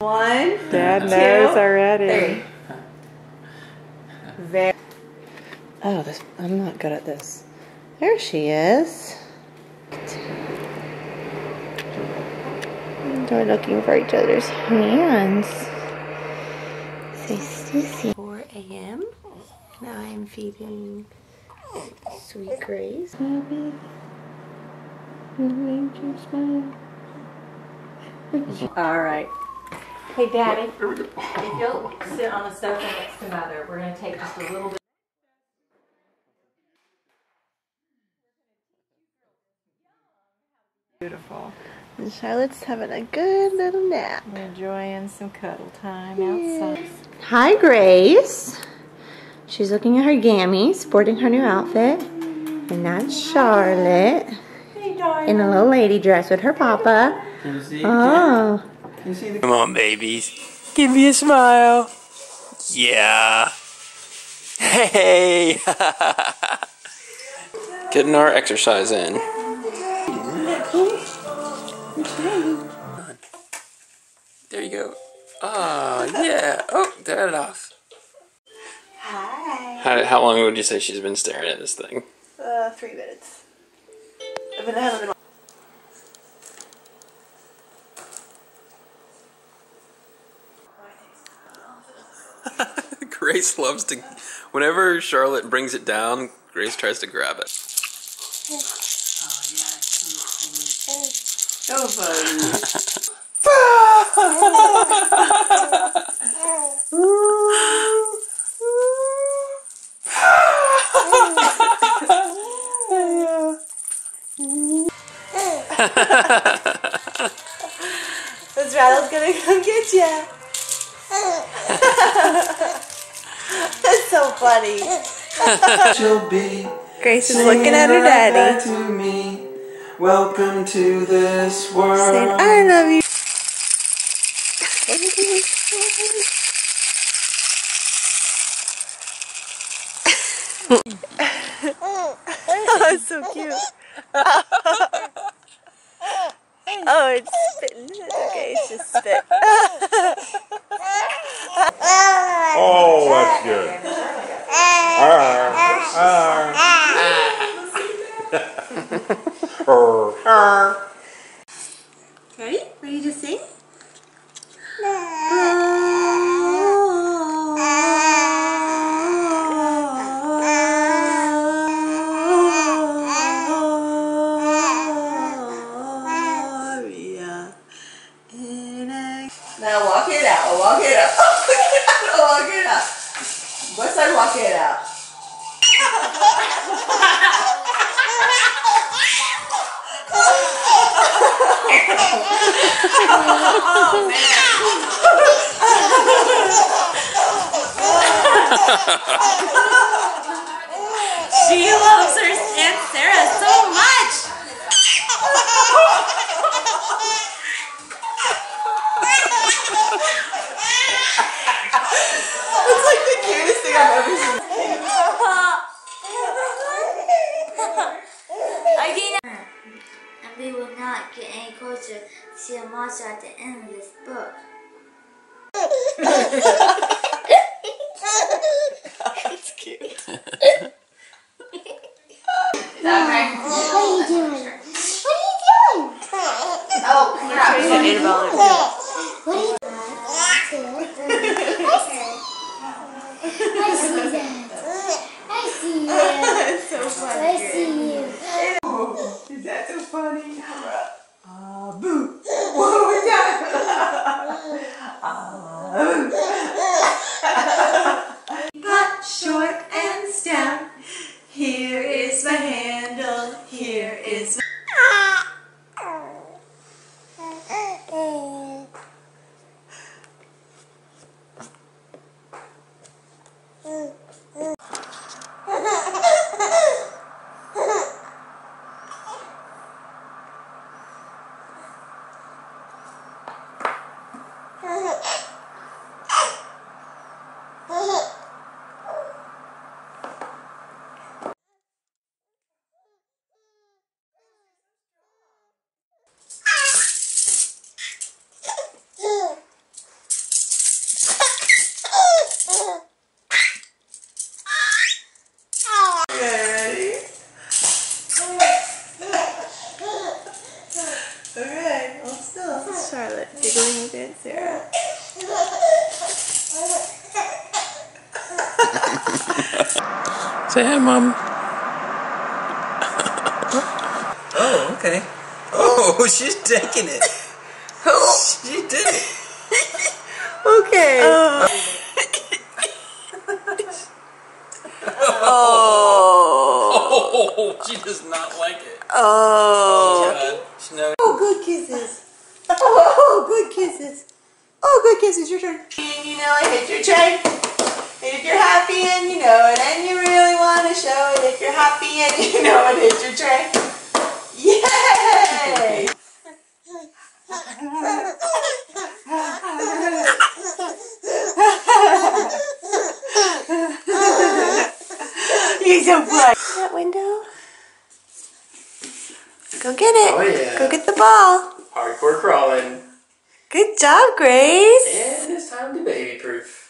1, Dad 2, knows already. 3. Oh, I'm not good at this. There she is. They're looking for each other's hands. Say Sissy. 4 a.m. Now I'm feeding Sweet Grace. Baby. Alright. Hey, Daddy. If you'll sit on the sofa next to Mother, we're going to take just a little bit. Beautiful. And Charlotte's having a good little nap. We're enjoying some cuddle time outside. Hi, Grace. She's looking at her gammy, sporting her new outfit. And that's Charlotte. Hey, darling. In a little lady dress with her papa. Can you see? Oh. Can you see the... Come on, babies. Give me a smile. Yeah. Hey. Getting our exercise in. There you go. Oh, yeah. Oh, got it off. Hi. How long would you say she's been staring at this thing? 3 minutes. I've been having them. Grace loves to... Whenever Charlotte brings it down, Grace tries to grab it. So funny. This rattle's gonna come get ya. That's so funny. She'll be Grace is looking at her daddy. to me. Welcome to this world. Saying, I love you. Oh, it's so cute. Oh, it's spitting. It's okay, it's just spit. Oh, that's good. Ready? Ready to sing? Now walk it out, walk it out, walk it out. What side walk it out? Oh, man. She loves her Aunt Sarah so much. It's like the cutest thing I've ever seen. And we will not get any closer to see a monster at the end of this book. That's cute. What are you doing? What are you doing? Oh, crap. What are you doing? I see that. I see you. That's so funny. I see you. Is that so funny? Boo. One more time. Cut short and stout. Here is my handle. Here is my... right, Sarah. Say hi, Mom. Oh, okay. Oh, she's taking it. She did it. Okay. Oh, she does not like it. Oh. God. Oh, good kisses. Oh, good kisses. Oh, good kisses. Your turn. And you know it. Hit your tray. If you're happy and you know it, and you really want to show it. If you're happy and you know it, hit your tray. Yay! You're so bright. That window. Go get it. Oh, yeah. Go get the ball. Hardcore crawling. Good job, Grace. And it's time to baby proof.